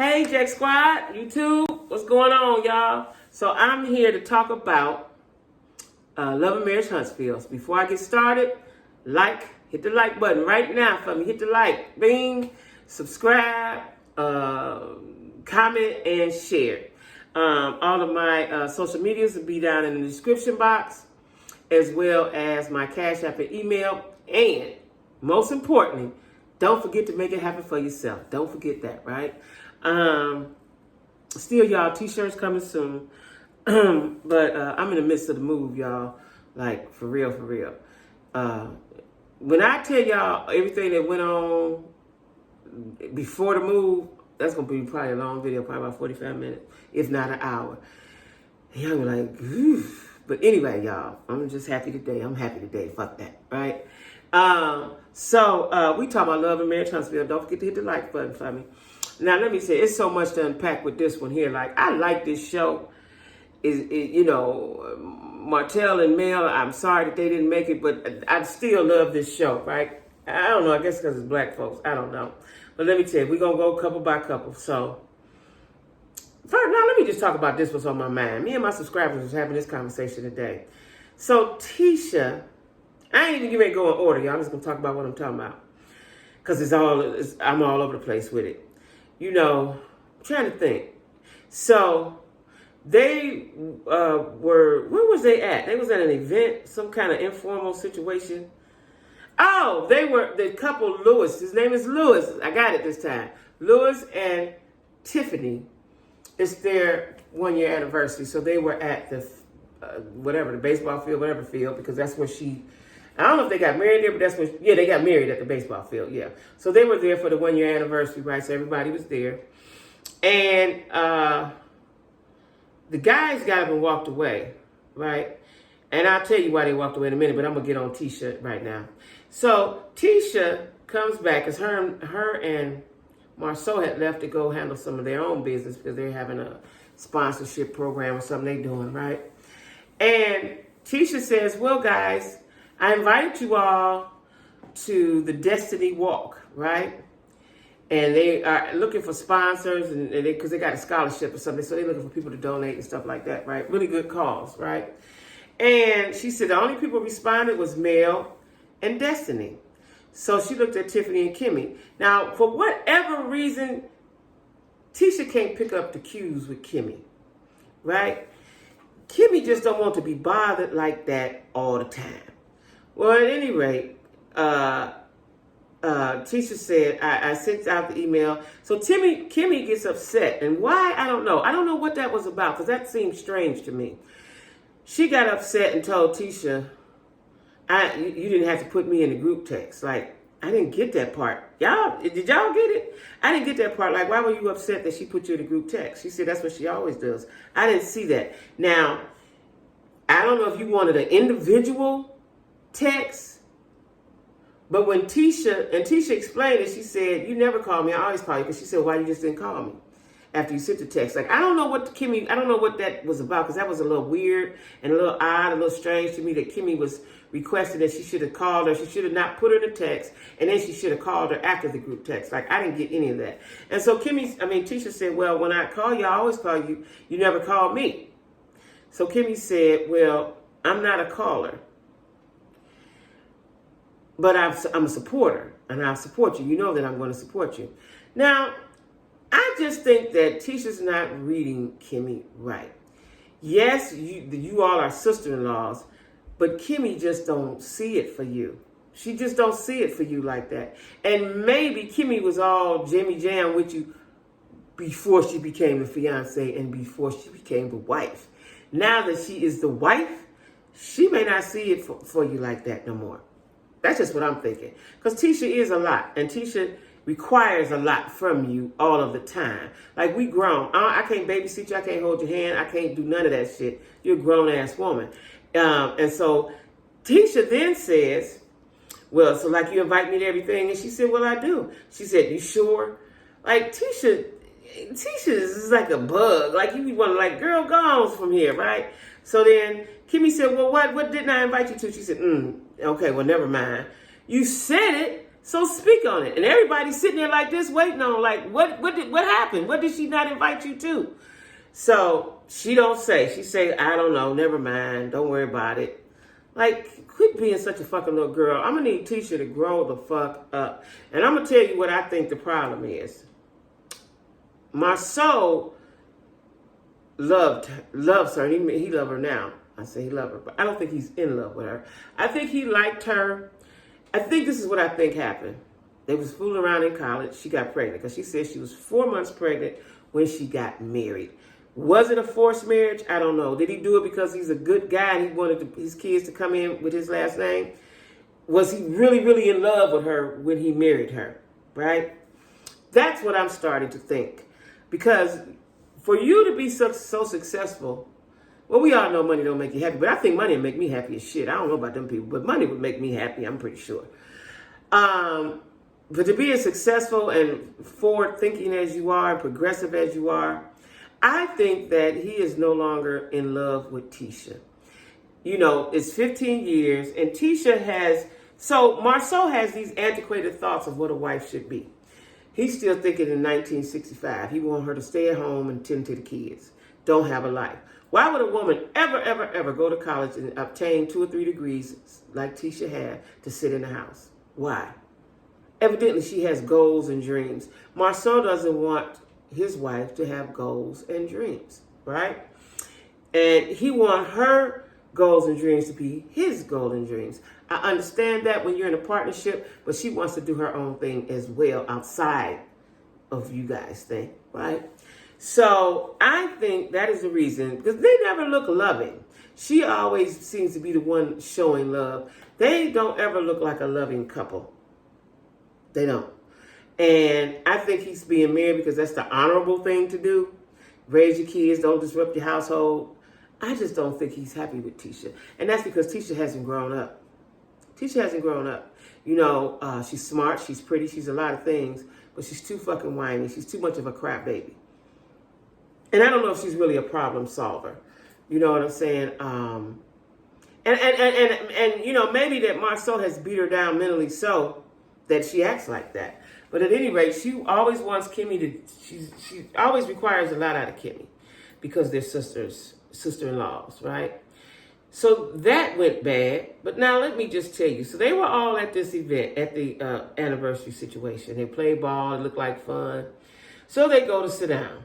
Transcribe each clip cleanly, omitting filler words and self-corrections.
Hey, Jack Squad, YouTube, what's going on, y'all? So I'm here to talk about Love and Marriage Huntsville. Before I get started, hit the like button right now for me. Hit the like, bing, subscribe, comment, and share. All of my social medias will be down in the description box, as well as my Cash App and email. And most importantly, don't forget to make it happen for yourself. Don't forget that, right? Still, y'all, t-shirts coming soon. But I'm in the midst of the move, y'all. Like, for real, for real. When I tell y'all everything that went on before the move, that's going to be probably a long video, probably about 45 minutes, if not an hour. And y'all be like, oof. But anyway, y'all, I'm just happy today. I'm happy today. Fuck that, right? So we talk about Love and Marriage Huntsville. Don't forget to hit the like button for me. Now, let me say, it's so much to unpack with this one here. Like, I like this show. Martell and Mel, I'm sorry that they didn't make it, but I still love this show, right? I don't know. I guess because it's black folks. I don't know. But let me tell you, we're going to go couple by couple. So, first, now let me just talk about this what's on my mind. Me and my subscribers was having this conversation today. So, Tisha, I ain't even getting ready to go in order, y'all. I'm just going to talk about what I'm talking about. Because I'm all over the place with it. I'm trying to think. So, they where was they at? They was at an event, some kind of informal situation. Oh, they were the couple Lewis. His name is Lewis. I got it this time. Lewis and Tiffany. It's their 1-year anniversary. So they were at the the baseball field, whatever field, because that's where I don't know if they got married there, but that's when, they got married at the baseball field, yeah. So they were there for the 1-year anniversary, right? So everybody was there. And the guys got up and walked away, right? And I'll tell you why they walked away in a minute, but I'm going to get on Tisha right now. So Tisha comes back because her and Marceau had left to go handle some of their own business because they're having a sponsorship program or something they're doing, right? And Tisha says, well, guys, I invited you all to the Destiny Walk, right? And they are looking for sponsors and because they got a scholarship or something. So they're looking for people to donate and stuff like that, right? Really good cause, right? And she said the only people who responded was Mel and Destiny. So she looked at Tiffany and Kimmy. Now, for whatever reason, Tisha can't pick up the cues with Kimmy, right? Kimmy just don't want to be bothered like that all the time. Well, at any rate, Tisha said, I sent out the email. So Kimmy gets upset. And why? I don't know. I don't know what that was about because that seemed strange to me. She got upset and told Tisha, you didn't have to put me in the group text. Like, I didn't get that part. Did y'all get it? I didn't get that part. Like, why were you upset that she put you in the group text? She said that's what she always does. I didn't see that. Now, I don't know if you wanted an individual text, but when Tisha explained it, she said, you never call me, I always call you, because she said, why you just didn't call me after you sent the text? Like, I don't know what that was about, because that was a little weird and a little odd, a little strange to me that Kimmy was requesting that she should have called her. She should have not put her in a text, and then she should have called her after the group text. Like, I didn't get any of that. And so Tisha said, well, when I call you, I always call you, you never call me. So Kimmy said, well, I'm not a caller, but I'm a supporter, and I'll support you. You know that I'm going to support you. Now, I just think that Tisha's not reading Kimmy right. Yes, you all are sister-in-laws, but Kimmy just don't see it for you. She just don't see it for you like that. And maybe Kimmy was all Jimmy Jam with you before she became the fiance and before she became the wife. Now that she is the wife, she may not see it for you like that no more. That's just what I'm thinking. Because Tisha is a lot. And Tisha requires a lot from you all of the time. Like, we grown. I can't babysit you. I can't hold your hand. I can't do none of that shit. You're a grown-ass woman. And so Tisha then says, well, so like you invite me to everything? And she said, well, I do. She said, you sure? Like, Tisha is like a bug. Like, you want to, like, girl, go on from here, right? So then Kimmy said, well, what didn't I invite you to? She said, okay, well, never mind. You said it, So speak on it. And everybody's sitting there like this, waiting on, like, what happened? What did she not invite you to? So she don't say. She say, I don't know, never mind, don't worry about it. Like, quit being such a fucking little girl. I'm going to need Tisha to grow the fuck up. And I'm going to tell you what I think the problem is. Marceau loves her. He loves her now. I say he loves her, but I don't think he's in love with her. I think he liked her. I think this is what I think happened. They was fooling around in college. She got pregnant because she said she was 4 months pregnant when she got married. Was it a forced marriage? I don't know. Did he do it because he's a good guy and he wanted his kids to come in with his last name? Was he really, really in love with her when he married her? Right? That's what I'm starting to think. Because for you to be so successful, well, we all know money don't make you happy, but I think money would make me happy as shit. I don't know about them people, but money would make me happy, I'm pretty sure. But to be as successful and forward-thinking as you are, and progressive as you are, I think that he is no longer in love with Tisha. You know, it's 15 years, and Tisha has... So Marceau has these antiquated thoughts of what a wife should be. He's still thinking in 1965. He wants her to stay at home and tend to the kids. Don't have a life. Why would a woman ever go to college and obtain 2 or 3 degrees like Tisha had to sit in the house? Why? Evidently, she has goals and dreams. Marceau doesn't want his wife to have goals and dreams, right? And he wants her goals and dreams to be his goals and dreams. I understand that when you're in a partnership, but she wants to do her own thing as well outside of you guys' thing, right? So I think that is the reason, because they never look loving. She always seems to be the one showing love. They don't ever look like a loving couple. They don't. And I think he's being married because that's the honorable thing to do. Raise your kids, don't disrupt your household. I just don't think he's happy with Tisha. And that's because Tisha hasn't grown up. Tisha hasn't grown up. You know, she's smart, she's pretty, she's a lot of things, but she's too fucking whiny. She's too much of a crap baby. And I don't know if she's really a problem solver. You know what I'm saying? And you know, maybe that Marceau has beat her down mentally so that she acts like that. But at any rate, she always wants Kimmy to, she always requires a lot out of Kimmy because they're sister-in-laws, right? So that went bad. But now let me just tell you. So they were all at this event, at the anniversary situation. They played ball. It looked like fun. So they go to sit down.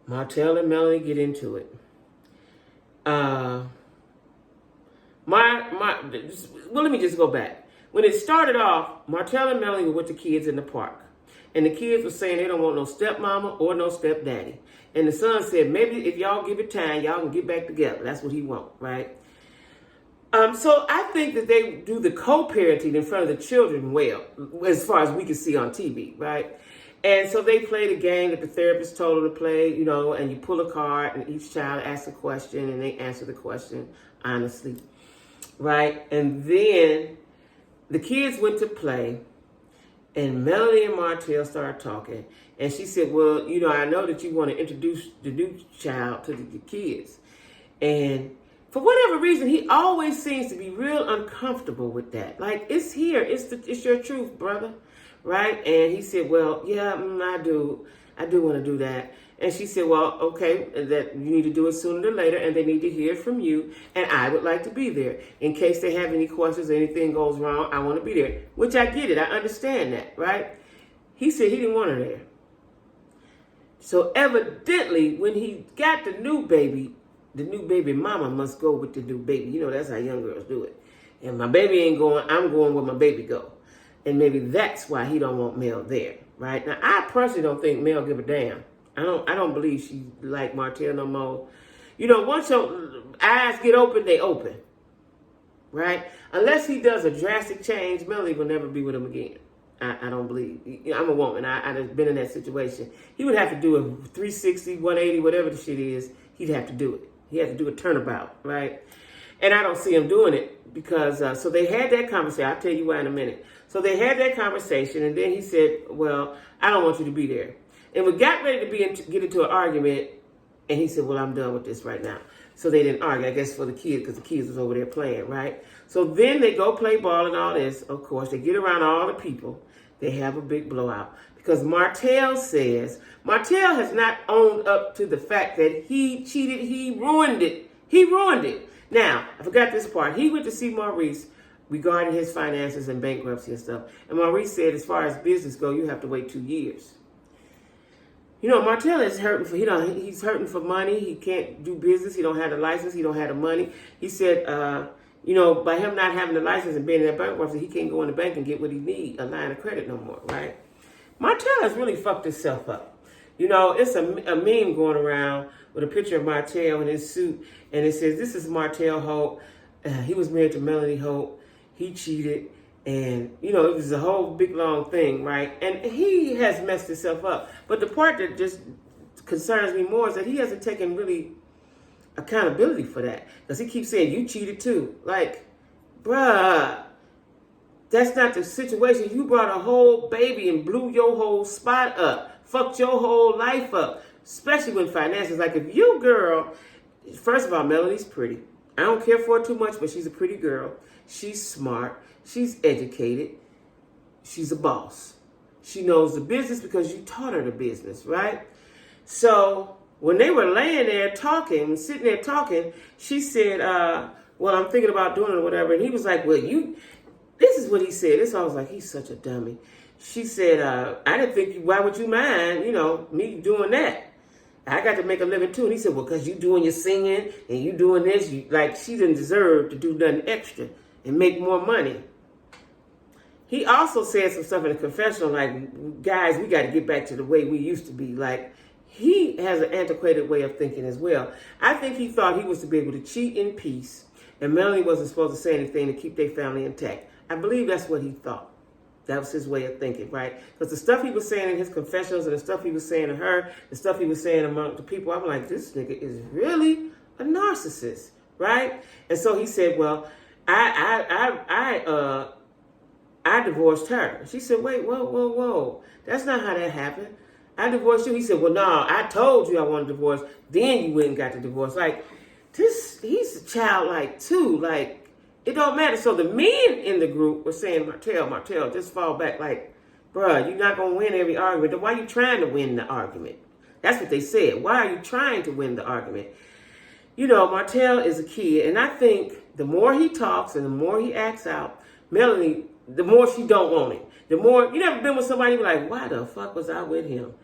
Martell and Melanie get into it. Well, let me just go back. When it started off, Martell and Melanie were with the kids in the park. And the kids were saying they don't want no stepmama or no stepdaddy. And the son said, maybe if y'all give it time, y'all can get back together. That's what he wants, right? So I think that they do the co-parenting in front of the children well, as far as we can see on TV, right? And so they played a game that the therapist told them to play, you know, and you pull a card and each child asks a question and they answer the question honestly, right? And then the kids went to play and Melanie and Martell started talking. And she said, well, you know, I know that you want to introduce the new child to the kids. And for whatever reason, he always seems to be real uncomfortable with that. Like, it's here. It's your truth, brother. Right? And he said, well, yeah, I do want to do that. And she said, well, okay, that you need to do it sooner than later, and they need to hear from you, and I would like to be there. In case they have any questions or anything goes wrong, I want to be there. Which I get it. I understand that, right? He said he didn't want her there. So evidently, when he got the new baby mama must go with the new baby. You know, that's how young girls do it. And my baby ain't going, I'm going where my baby go. And maybe that's why he don't want Mel there, right? Now, I personally don't think Mel give a damn. I don't believe she like Martell no more. You know, once your eyes get open, they open, right? Unless he does a drastic change, Melanie will never be with him again. I don't believe. I'm a woman. I've been in that situation. He would have to do a 360, 180, whatever the shit is. He'd have to do it. He had to do a turnabout, right? And I don't see him doing it because, so they had that conversation. I'll tell you why in a minute. So they had that conversation, and then he said, well, I don't want you to be there. And we got ready to get into an argument, and he said, well, I'm done with this right now. So they didn't argue, I guess, for the kids, because the kids was over there playing, right? So then they go play ball and all this. Of course, they get around all the people. They have a big blowout. Because Martell has not owned up to the fact that he cheated. He ruined it. He ruined it. Now, I forgot this part. He went to see Maurice regarding his finances and bankruptcy and stuff. And Maurice said, as far as business go, you have to wait 2 years. You know, Martell is hurting for, he's hurting for money. He can't do business. He don't have the license. He don't have the money. He said, by him not having the license and being in that bankruptcy, he can't go in the bank and get what he needs, a line of credit no more, right? Martell has really fucked himself up. You know, it's a meme going around with a picture of Martell in his suit, and it says, this is Martell Hope. He was married to Melanie Hope. He cheated. And, it was a whole big, long thing, right? And he has messed himself up. But the part that just concerns me more is that he hasn't taken really accountability for that. Because he keeps saying, you cheated too. Like, bruh, that's not the situation. You brought a whole baby and blew your whole spot up. Fucked your whole life up. Especially when finances. Like, if you girl, first of all, Melanie's pretty. I don't care for her too much, but she's a pretty girl. She's smart. She's educated. She's a boss. She knows the business because you taught her the business, right? So when they were laying there talking, sitting there talking, she said, well, I'm thinking about doing it or whatever. And he was like, well, this is what he said. I was like, he's such a dummy. She said, I didn't think, why would you mind, me doing that? I got to make a living too. And he said, well, because you doing your singing and you doing this, she didn't deserve to do nothing extra and make more money. He also said some stuff in the confessional, like, guys, we got to get back to the way we used to be. Like, he has an antiquated way of thinking as well. I think he thought he was to be able to cheat in peace, and Melanie wasn't supposed to say anything to keep their family intact. I believe that's what he thought. That was his way of thinking, right? Because the stuff he was saying in his confessionals and the stuff he was saying to her, the stuff he was saying among the people, I'm like, this nigga is really a narcissist, right? And so he said, well, I divorced her. She said, wait, whoa. That's not how that happened. I divorced you. He said, well, no, I told you I wanted a divorce. Then you went and got the divorce. Like, he's a childlike too. Like, it don't matter. So the men in the group were saying, Martell, just fall back. Like, bruh, you're not going to win every argument. Then why are you trying to win the argument? That's what they said. Why are you trying to win the argument? Martell is a kid. And I think the more he talks and the more he acts out, Melanie, the more she don't want him. The more, you never been with somebody you be like, why the fuck was I with him?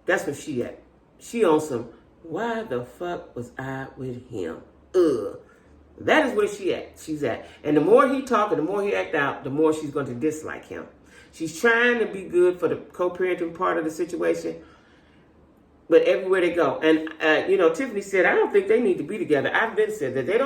That's what she at. She on some, why the fuck was I with him? Ugh. That is where she's at. And the more he talk and the more he act out, the more she's going to dislike him. She's trying to be good for the co-parenting part of the situation, but everywhere they go. And, Tiffany said, I don't think they need to be together. I've been said that they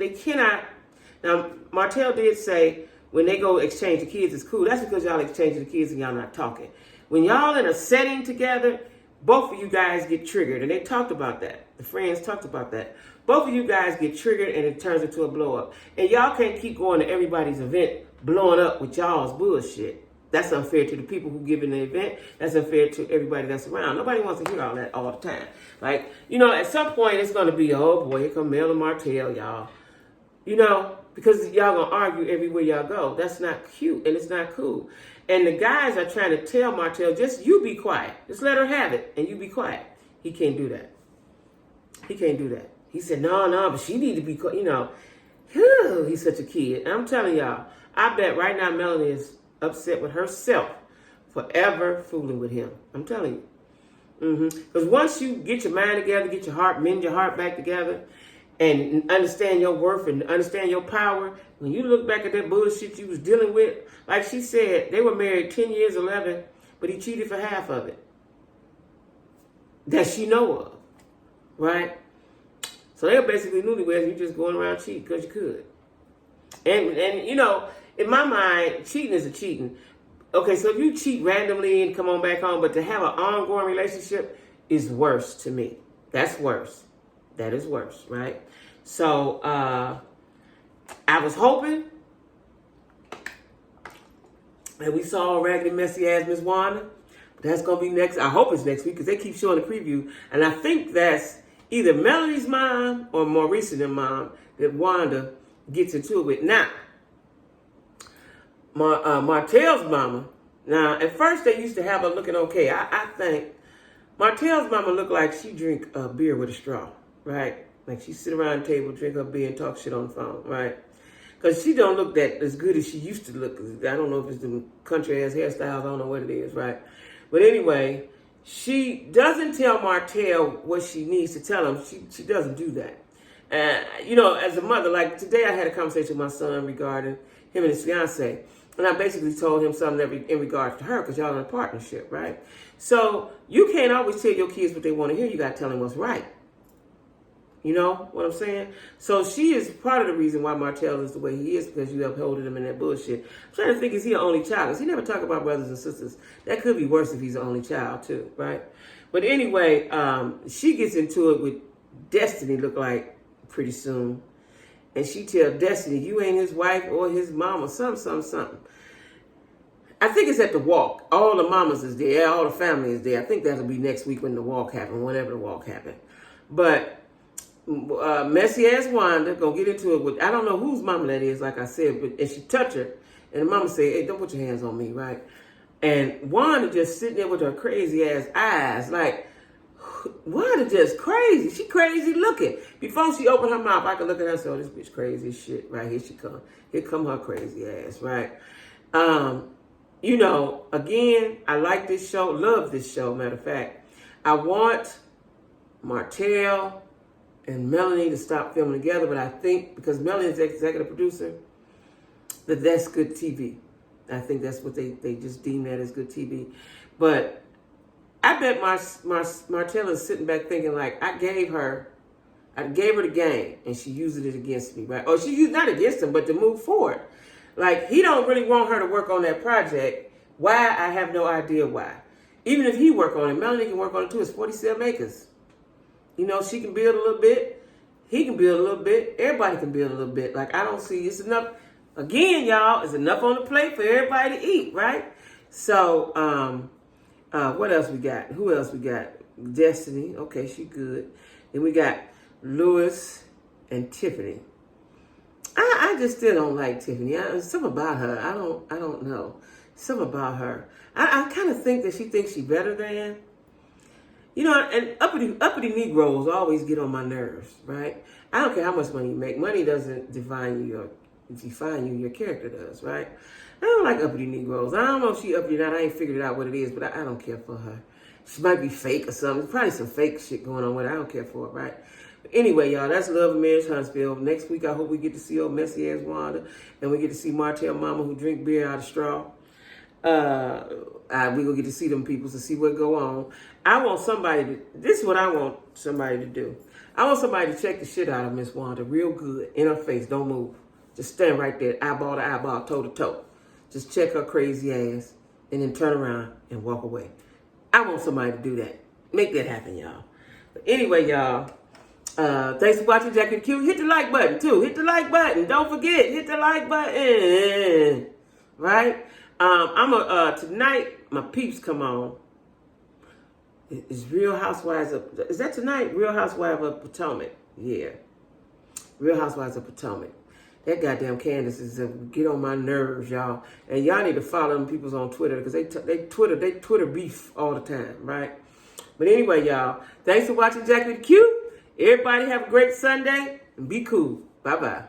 cannot. Now, Martell did say, when they go exchange the kids, it's cool. That's because y'all exchanging the kids and y'all not talking. When y'all in a setting together, both of you guys get triggered. And they talked about that. The friends talked about that. Both of you guys get triggered and it turns into a blow up. And y'all can't keep going to everybody's event blowing up with y'all's bullshit. That's unfair to the people who give in the event. That's unfair to everybody that's around. Nobody wants to hear all that all the time. Like, at some point it's going to be, oh boy, here come Mel and Martell, y'all. Because y'all going to argue everywhere y'all go. That's not cute and it's not cool. And the guys are trying to tell Martell, just you be quiet. Just let her have it and you be quiet. He can't do that. He can't do that. He said, no, but she need to be quiet. He's such a kid. And I'm telling y'all, I bet right now Melanie is upset with herself for ever fooling with him. I'm telling you. Because once you get your mind together, get your heart, mend your heart back together, and understand your worth and understand your power, when you look back at that bullshit you was dealing with, like she said, they were married 10 years, 11, but he cheated for half of it. That she know of, right? So they were basically newlyweds, and you just going around cheating because you could. And in my mind, cheating is a cheating. Okay, so if you cheat randomly and come on back home, but to have an ongoing relationship is worse to me. That's worse. That is worse, right? So I was hoping that we saw a raggedy, messy ass Miss Wanda. But that's going to be next. I hope it's next week because they keep showing the preview. And I think that's either Melanie's mom or more recent mom that Wanda gets into it with. Now, Martell's mama, now at first they used to have her looking okay. I think Martell's mama looked like she drink a beer with a straw, right? Like she sit around the table, drink her beer and talk shit on the phone, right? Because she don't look that as good as she used to look. I don't know if it's the country ass hairstyles, I don't know what it is, right? But anyway, she doesn't tell Martell what she needs to tell him. She doesn't do that. You know, as a mother, like today I had a conversation with my son regarding him and his fiance. And I basically told him something in regards to her because y'all in a partnership, right? So you can't always tell your kids what they want to hear. You got to tell them what's right. You know what I'm saying? So she is part of the reason why Martell is the way he is, because you upholded him in that bullshit. I'm trying to think, is he an only child? Because he never talk about brothers and sisters. That could be worse if he's an only child too, right? But anyway, she gets into it with Destiny, look like pretty soon. And she tell Destiny, you ain't his wife or his mama, something. I think it's at the walk. All the mamas is there. All the family is there. I think that'll be next week when the walk happen, whenever the walk happen. But messy ass Wanda gonna get into it with, I don't know whose mama that is, like I said, but and she touch her, and the mama say, hey, don't put your hands on me, right? And Wanda just sitting there with her crazy ass eyes, like, Wanda just crazy. She crazy looking. Before she opened her mouth, I could look at her and say, oh, this bitch crazy as shit, right? Here she come. Here come her crazy ass, right? You know, again, I like this show, love this show, matter of fact. I want Martell and Melanie to stop filming together, but I think because Melanie is the executive producer, that's good TV. I think that's what they just deem that as good TV. But I bet Martell is sitting back thinking like, I gave her the game and she used it against me, right? Or she used not against him, but to move forward. Like, he don't really want her to work on that project. Why? I have no idea why. Even if he work on it, Melanie can work on it too. It's 47 acres. You know, she can build a little bit. He can build a little bit. Everybody can build a little bit. Like, I don't see, it's enough. Again, y'all, it's enough on the plate for everybody to eat, right? So, what else we got? Who else we got? Destiny. Okay, she good. Then we got Lewis and Tiffany. I just still don't like Tiffany. Something about her. I don't know. Something about her. I kind of think that she thinks she's better than. You know, and uppity Negroes always get on my nerves, right? I don't care how much money you make. Money doesn't define you. Your character does, right? I don't like uppity Negroes. I don't know if she uppity or not. I ain't figured it out what it is, but I don't care for her. She might be fake or something. There's probably some fake shit going on with her. I don't care for it, right? But anyway, y'all, that's Love and Marriage Huntsville. Next week, I hope we get to see old messy ass Wanda, and we get to see Martell mama who drink beer out of straw. We gonna get to see them people to see what go on. I want somebody to, this is what I want somebody to do. I want somebody to check the shit out of Miss Wanda real good in her face. Don't move. Just stand right there, eyeball to eyeball, toe to toe. Just check her crazy ass and then turn around and walk away. I want somebody to do that. Make that happen, y'all. But anyway, y'all, thanks for watching Jacquie the Q. Hit the like button, too. Hit the like button. Don't forget, hit the like button. Right? Tonight, my peeps come on. It's Real Housewives of, is that tonight? Real Housewives of Potomac. Yeah. Real Housewives of Potomac. That goddamn Candace is get on my nerves, y'all. And y'all need to follow them peoples on Twitter because they Twitter beef all the time, right? But anyway, y'all, thanks for watching Jacquie the Q. Everybody have a great Sunday and be cool. Bye-bye.